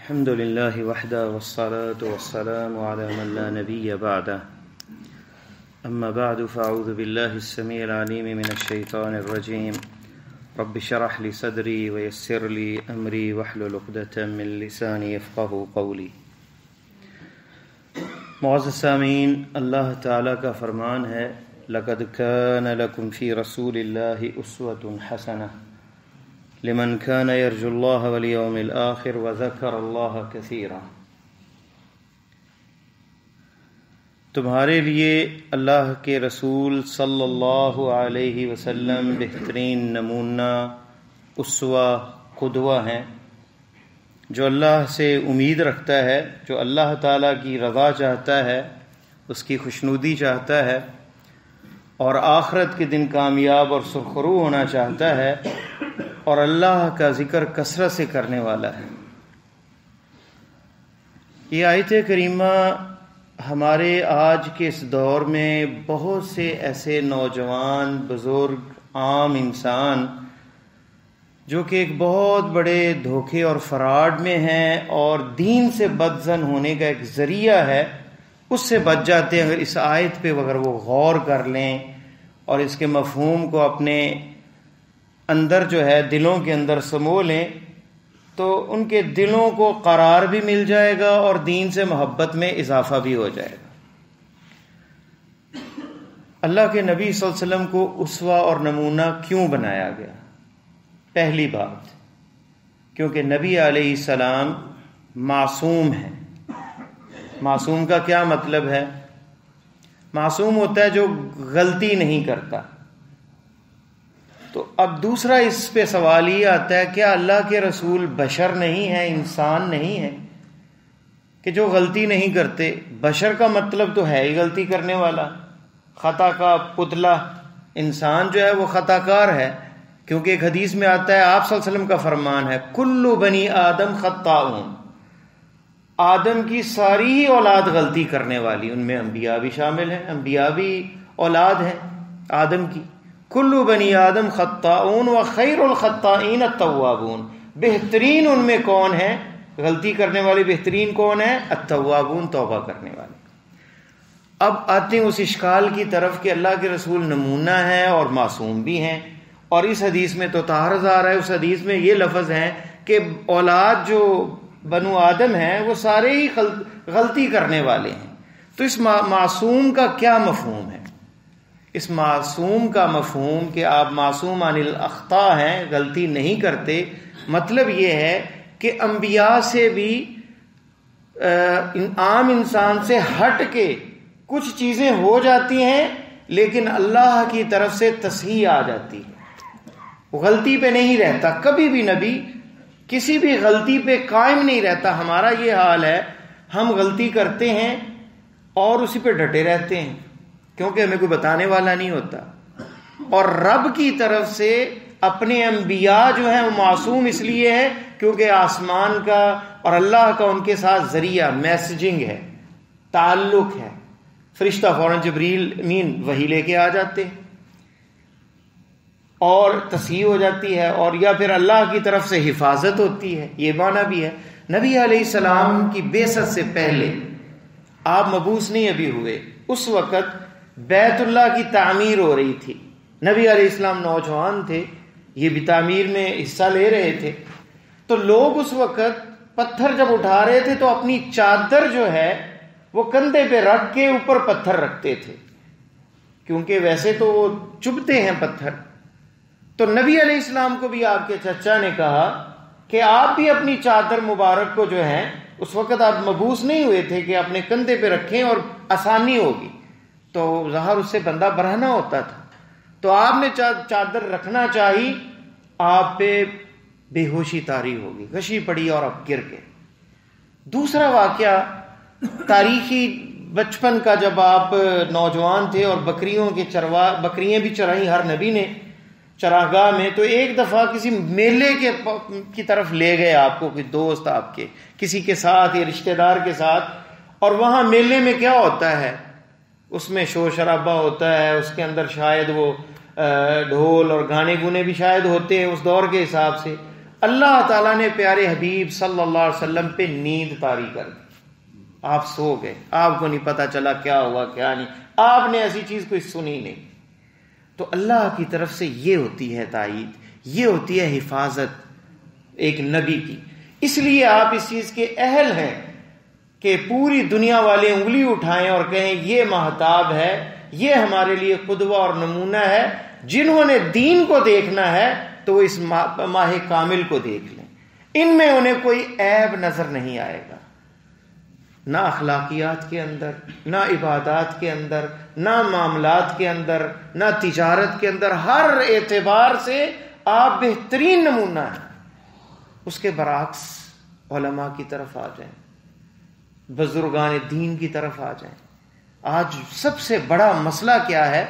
الحمد لله وحده والصلاة والسلام على من لا نبي بعده أما بعد فأعوذ بالله السميع العليم من الشيطان الرجيم رب اشرح لي صدري ويسر لي أمري واحلل عقدة من لساني يفقهوا قولي۔ معزز سامعین، اللہ تعالیٰ کا فرمان ہے لقد كان لكم في رسول الله أسوة حسنة لمن كان يرجو الله واليوم الآخر وذكر الله كثيرا۔ تمہارے لیے اللہ کے رسول صلی اللہ علیہ وسلم بہترین نمونہ، اسوہ، قدوہ ہیں، جو اللہ سے امید رکھتا ہے، جو اللہ تعالیٰ کی رضا چاہتا ہے، اس کی خوشنودی چاہتا ہے اور آخرت کے دن کامیاب اور سرخرو ہونا چاہتا ہے اور اللہ کا ذکر کثرت سے کرنے والا ہے۔ یہ آیت کریمہ ہمارے آج کے اس دور میں بہت سے ایسے نوجوان، بزرگ، عام انسان جو کہ ایک بہت بڑے دھوکے اور فراڈ میں ہیں اور دین سے بدظن ہونے کا ایک ذریعہ ہے، اس سے بچ جاتے ہیں اگر اس آیت پہ اگر وہ غور کر لیں اور اس کے مفہوم کو اپنے اندر جو ہے دلوں کے اندر سمو لیں، تو ان کے دلوں کو قرار بھی مل جائے گا اور دین سے محبت میں اضافہ بھی ہو جائے گا۔ اللہ کے نبی صلی اللہ علیہ وسلم کو اسوہ اور نمونہ کیوں بنایا گیا؟ پہلی بات، کیونکہ نبی علیہ السلام معصوم ہیں۔ معصوم کا کیا مطلب ہے؟ معصوم ہوتا ہے جو غلطی نہیں کرتا۔ تو اب دوسرا اس پہ سوال یہ آتا ہے، کیا اللہ کے رسول بشر نہیں ہیں، انسان نہیں ہیں کہ جو غلطی نہیں کرتے؟ بشر کا مطلب تو ہے ہی غلطی کرنے والا، خطا کا پتلا۔ انسان جو ہے وہ خطا کار ہے، کیونکہ ایک حدیث میں آتا ہے، آپ صلی اللہ علیہ وسلم کا فرمان ہے، کل بنی آدم خطاؤن، آدم کی ساری ہی اولاد غلطی کرنے والی، ان میں انبیاء بھی شامل ہیں، انبیاء بھی اولاد ہیں آدم کی۔ کل بنی آدم خطاؤن وخیر الخطائین التوابون، بہترین ان میں کون ہے غلطی کرنے والے؟ بہترین کون ہے؟ التوابون، توبہ کرنے والے۔ اب آتے ہیں اس اشکال کی طرف کہ اللہ کے رسول نمونہ ہیں اور معصوم بھی ہیں، اور اس حدیث میں تو تعارض آ رہا ہے۔ اس حدیث میں یہ لفظ ہیں کہ اولاد جو بنو آدم ہیں وہ سارے ہی غلطی کرنے والے ہیں۔ تو اس معصوم کا کیا مفہوم ہے؟ اس معصوم کا مفہوم کہ آپ معصوم عن الاخطاء ہیں، غلطی نہیں کرتے، مطلب یہ ہے کہ انبیاء سے بھی عام انسان سے ہٹ کے کچھ چیزیں ہو جاتی ہیں، لیکن اللہ کی طرف سے تصحیح آ جاتی ہے، وہ غلطی پہ نہیں رہتا۔ کبھی بھی نبی کسی بھی غلطی پہ قائم نہیں رہتا۔ ہمارا یہ حال ہے، ہم غلطی کرتے ہیں اور اسی پہ ڈٹے رہتے ہیں، کیونکہ ہمیں کوئی بتانے والا نہیں ہوتا۔ اور رب کی طرف سے اپنے انبیاء جو ہیں وہ معصوم اس لیے ہے کیونکہ آسمان کا اور اللہ کا ان کے ساتھ ذریعہ میسجنگ ہے، تعلق ہے۔ فرشتہ فوراً جبریل امین وحی لے کے آ جاتے اور تصحیح ہو جاتی ہے، اور یا پھر اللہ کی طرف سے حفاظت ہوتی ہے، یہ معنی بھی ہے۔ نبی علیہ السلام کی بعثت سے پہلے، آپ مبعوث نہیں ابھی ہوئے، اس وقت بیت اللہ کی تعمیر ہو رہی تھی۔ نبی علیہ السلام نوجوان تھے، یہ بھی تعمیر میں حصہ لے رہے تھے۔ تو لوگ اس وقت پتھر جب اٹھا رہے تھے تو اپنی چادر جو ہے وہ کندھے پہ رکھ کے اوپر پتھر رکھتے تھے، کیونکہ ویسے تو وہ چبھتے ہیں پتھر۔ تو نبی علیہ السلام کو بھی آپ کے چچا نے کہا کہ آپ بھی اپنی چادر مبارک کو جو ہے، اس وقت آپ مبعوث نہیں ہوئے تھے، کہ اپنے کندھے پہ رکھیں اور آسانی ہوگی، تو ظاہر اس سے بندہ برہنہ ہوتا تھا۔ تو آپ نے چادر رکھنا چاہی، آپ پہ بے ہوشی طاری ہوگی، غشی پڑی اور آپ گر گئے۔ دوسرا واقعہ تاریخی بچپن کا، جب آپ نوجوان تھے اور بکریاں بھی چرائیں ہر نبی نے چراگاہ میں، تو ایک دفعہ کسی میلے کی طرف لے گئے آپ کو، کوئی دوست آپ کے کسی کے ساتھ یا رشتہ دار کے ساتھ، اور وہاں میلے میں کیا ہوتا ہے، اس میں شور شرابہ ہوتا ہے، اس کے اندر شاید وہ ڈھول اور گانے گونے بھی شاید ہوتے ہیں اس دور کے حساب سے۔ اللہ تعالیٰ نے پیارے حبیب صلی اللہ علیہ وسلم پہ نیند طاری کر دی. آپ سو گئے, آپ کو نہیں پتا چلا کیا ہوا کیا نہیں, آپ نے ایسی چیز کوئی سنی نہیں. تو اللہ کی طرف سے یہ ہوتی ہے تائید, یہ ہوتی ہے حفاظت ایک نبی کی. اس لیے آپ اس چیز کے اہل ہیں کہ پوری دنیا والے انگلی اٹھائیں اور کہیں یہ مہتاب ہے, یہ ہمارے لیے قدوہ اور نمونہ ہے. جنہوں نے دین کو دیکھنا ہے تو وہ اس ماہ کامل کو دیکھ لیں. ان میں انہیں کوئی عیب نظر نہیں آئے گا, نہ اخلاقیات کے اندر, نہ عبادات کے اندر, نہ معاملات کے اندر, نہ تجارت کے اندر. ہر اعتبار سے آپ بہترین نمونہ ہیں. اس کے برعکس علماء کی طرف آ جائیں, بزرگان دین کی طرف آ جائیں. آج سب سے بڑا مسئلہ کیا ہے؟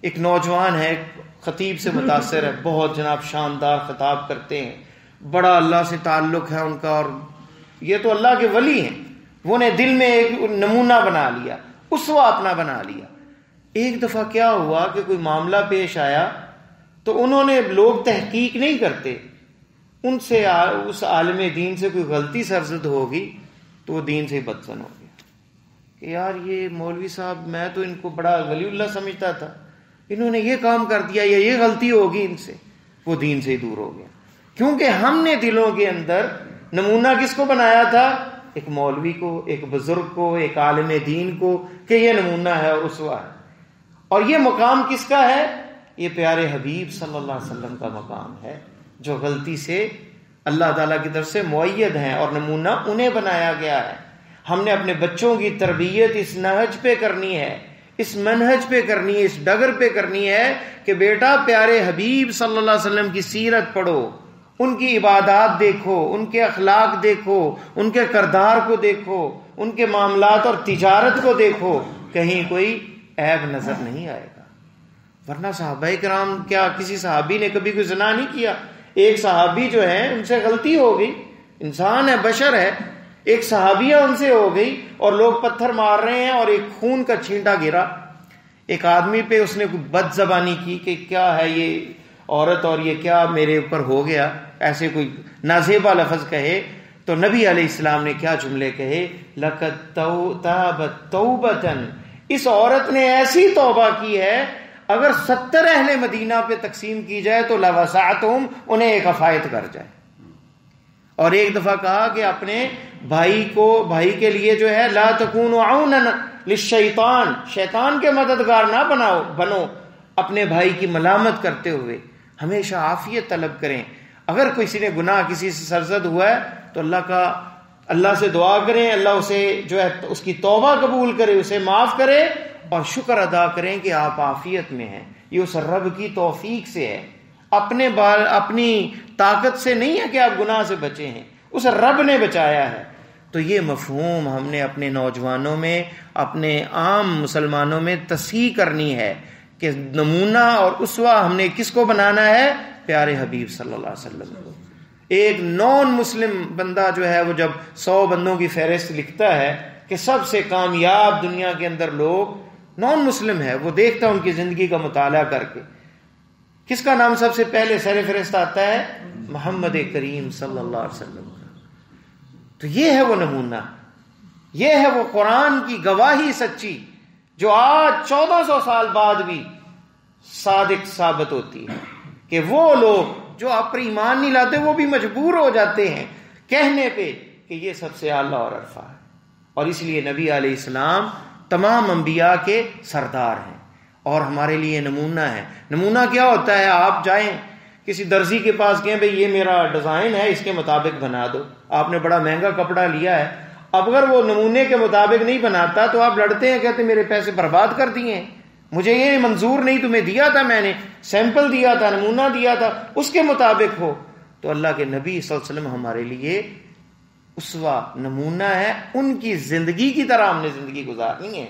ایک نوجوان ہے, خطیب سے متاثر ہے, بہت جناب شاندار خطاب کرتے ہیں, بڑا اللہ سے تعلق ہے ان کا, اور یہ تو اللہ کے ولی ہیں. وہ نے دل میں ایک نمونہ بنا لیا, اسوہ اپنا بنا لیا. ایک دفعہ کیا ہوا کہ کوئی معاملہ پیش آیا تو انہوں نے, لوگ تحقیق نہیں کرتے, ان سے اس عالم دین سے کوئی غلطی سرزد ہوگی تو وہ دین سے بدسن ہو گیا کہ یار یہ مولوی صاحب, میں تو ان کو بڑا ولی اللہ سمجھتا تھا, انہوں نے یہ کام کر دیا یا یہ غلطی ہوگی ان سے, وہ دین سے ہی دور ہو گیا. کیونکہ ہم نے دلوں کے اندر نمونہ کس کو بنایا تھا؟ ایک مولوی کو, ایک بزرگ کو, ایک عالم دین کو, کہ یہ نمونہ ہے اور اسوہ ہے. اور یہ مقام کس کا ہے؟ یہ پیارے حبیب صلی اللہ علیہ وسلم کا مقام ہے, جو غلطی سے اللہ تعالیٰ کی طرف سے مؤید ہیں اور نمونہ انہیں بنایا گیا ہے. ہم نے اپنے بچوں کی تربیت اس نہج پہ کرنی ہے, اس منہج پہ کرنی ہے, اس ڈگر پہ کرنی ہے کہ بیٹا پیارے حبیب صلی اللہ علیہ وسلم کی سیرت پڑھو, ان کی عبادات دیکھو, ان کے اخلاق دیکھو, ان کے کردار کو دیکھو, ان کے معاملات اور تجارت کو دیکھو, کہیں کوئی عیب نظر نہیں آئے گا. ورنہ صحابہ کرام, کیا کسی صحابی نے کبھی کوئی زنا نہیں کیا؟ ایک صحابی جو ہے ان سے غلطی ہو گئی, انسان ہے, بشر ہے, ایک صحابیہ ان سے ہو گئی اور لوگ پتھر مار رہے ہیں اور ایک خون کا چھینٹا گرا. ایک آدمی پہ اس نے کوئی بد زبانی کی کہ کیا ہے یہ عورت اور یہ کیا میرے اوپر ہو گیا, ایسے کوئی نازیبا لفظ کہے تو نبی علیہ السلام نے کیا جملے کہے؟ لقد تابت توبتن, اس عورت نے ایسی توبہ کی ہے اگر 70 اہل مدینہ پہ تقسیم کی جائے تو لوسعتہم, انہیں ایک کفایت کر جائے. اور ایک دفعہ کہا کہ اپنے بھائی کے لیے جو ہے لا تکونوا عونا للشیطان, شیطان کے مددگار نہ بنو, اپنے بھائی کی ملامت کرتے ہوئے ہمیشہ عافیت طلب کریں. اگر کسی نے گناہ کسی سے سرزد ہوا ہے تو اللہ سے دعا کریں, اللہ اسے جو ہے اس کی توبہ قبول کرے, اسے معاف کرے, اور شکر ادا کریں کہ آپ عافیت میں ہیں. یہ اس رب کی توفیق سے ہے, اپنی طاقت سے نہیں ہے کہ آپ گناہ سے بچے ہیں, اس رب نے بچایا ہے. تو یہ مفہوم ہم نے اپنے نوجوانوں میں, اپنے عام مسلمانوں میں تصحیح کرنی ہے کہ نمونہ اور اسوہ ہم نے کس کو بنانا ہے؟ پیارے حبیب صلی اللہ علیہ وسلم کو. ایک نان مسلم بندہ جو ہے وہ جب 100 بندوں کی فہرست لکھتا ہے کہ سب سے کامیاب دنیا کے اندر لوگ نان مسلم ہے, وہ دیکھتا ہے ان کی زندگی کا مطالعہ کر کے, کس کا نام سب سے پہلے سر فہرست آتا ہے؟ محمد کریم صلی اللہ علیہ وسلم کا. تو یہ ہے وہ نمونہ, یہ ہے وہ قرآن کی گواہی سچی جو آج 1400 سال بعد بھی صادق ثابت ہوتی ہے کہ وہ لوگ جو آپ پر ایمان نہیں لاتے وہ بھی مجبور ہو جاتے ہیں کہنے پہ کہ یہ سب سے اعلیٰ اور عرفہ ہے. اور اس لیے نبی علیہ السلام تمام انبیاء کے سردار ہیں اور ہمارے لیے نمونہ ہے. نمونہ کیا ہوتا ہے؟ آپ جائیں کسی درزی کے پاس کہیں بھئی یہ میرا ڈیزائن ہے, اس کے مطابق بنا دو. آپ نے بڑا مہنگا کپڑا لیا ہے, اب اگر وہ نمونے کے مطابق نہیں بناتا تو آپ لڑتے ہیں, کہتے میرے پیسے برباد کر دیے ہیں, مجھے یہ منظور نہیں, تمہیں دیا تھا, میں نے سیمپل دیا تھا, نمونہ دیا تھا, اس کے مطابق ہو. تو اللہ کے نبی صلی اللہ علیہ وسلم ہمارے لیے اسوہ نمونہ ہے, ان کی زندگی کی طرح ہم نے زندگی گزارنی ہے.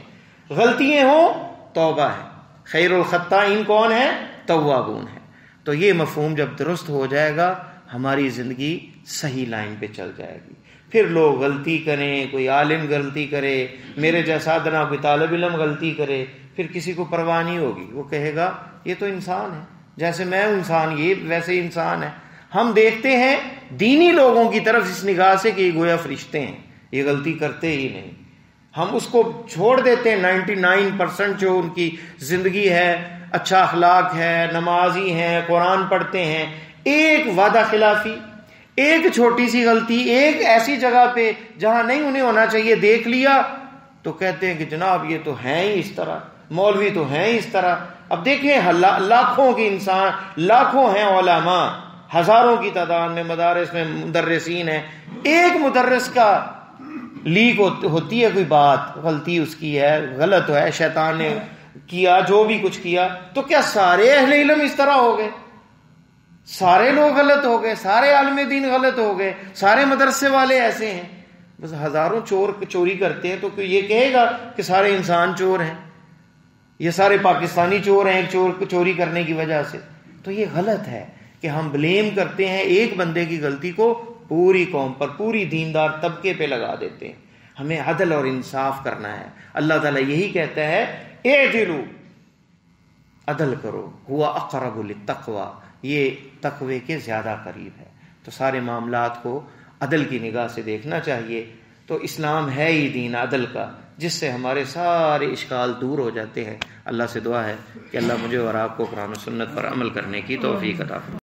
غلطیاں ہوں توبہ ہے, خیر الخطائین کون ہے؟ توابون ہے. تو یہ مفہوم جب درست ہو جائے گا ہماری زندگی صحیح لائن پہ چل جائے گی. پھر لوگ غلطی کریں, کوئی عالم غلطی کرے, میرے جیسا ادنا کوئی طالب علم غلطی کرے, پھر کسی کو پرواہ نہیں ہوگی. وہ کہے گا یہ تو انسان ہے, جیسے میں انسان یہ ویسے ہی انسان ہے. ہم دیکھتے ہیں دینی لوگوں کی طرف اس نگاہ سے کہ یہ گویا فرشتے ہیں، یہ غلطی کرتے ہی نہیں. ہم اس کو چھوڑ دیتے ہیں. 99% جو ان کی زندگی ہے اچھا اخلاق ہے، نمازی ہیں، قرآن پڑھتے ہیں، ایک وعدہ خلافی، ایک چھوٹی سی غلطی، ایک ایسی جگہ پہ جہاں نہیں انہیں ہونا چاہیے دیکھ لیا تو کہتے ہیں کہ جناب یہ تو ہیں ہی اس طرح، مولوی تو ہیں ہی اس طرح. اب دیکھیں لاکھوں کے انسان، لاکھوں ہیں علماء، ہزاروں کی تعداد میں مدارس میں مدرسین ہیں، ایک مدرس کا لیک ہوتی ہے کوئی بات، غلطی اس کی ہے، غلط ہے، شیطان نے کیا جو بھی کچھ کیا، تو کیا سارے اہل علم اس طرح ہو گئے؟ سارے لوگ غلط ہو گئے؟ سارے عالم دین غلط ہو گئے؟ سارے مدرسے والے ایسے ہیں؟ بس ہزاروں چور چوری کرتے ہیں تو یہ کہے گا کہ سارے انسان چور ہیں، یہ سارے پاکستانی چور ہیں ایک چور چوری کرنے کی وجہ سے؟ تو یہ غلط ہے کہ ہم بلیم کرتے ہیں ایک بندے کی غلطی کو پوری قوم پر، پوری دیندار طبقے پہ لگا دیتے ہیں. ہمیں عدل اور انصاف کرنا ہے. اللہ تعالیٰ یہی کہتا ہے اعدلوا، عدل کرو، ہوا اقرب للتقوی، یہ تقوی کے زیادہ قریب ہے. تو سارے معاملات کو عدل کی نگاہ سے دیکھنا چاہیے. تو اسلام ہے ہی دین عدل کا، جس سے ہمارے سارے اشکال دور ہو جاتے ہیں. اللہ سے دعا ہے کہ اللہ مجھے اور آپ کو قرآن و سنت پر عمل کرنے کی توفیق عطا فرمائے.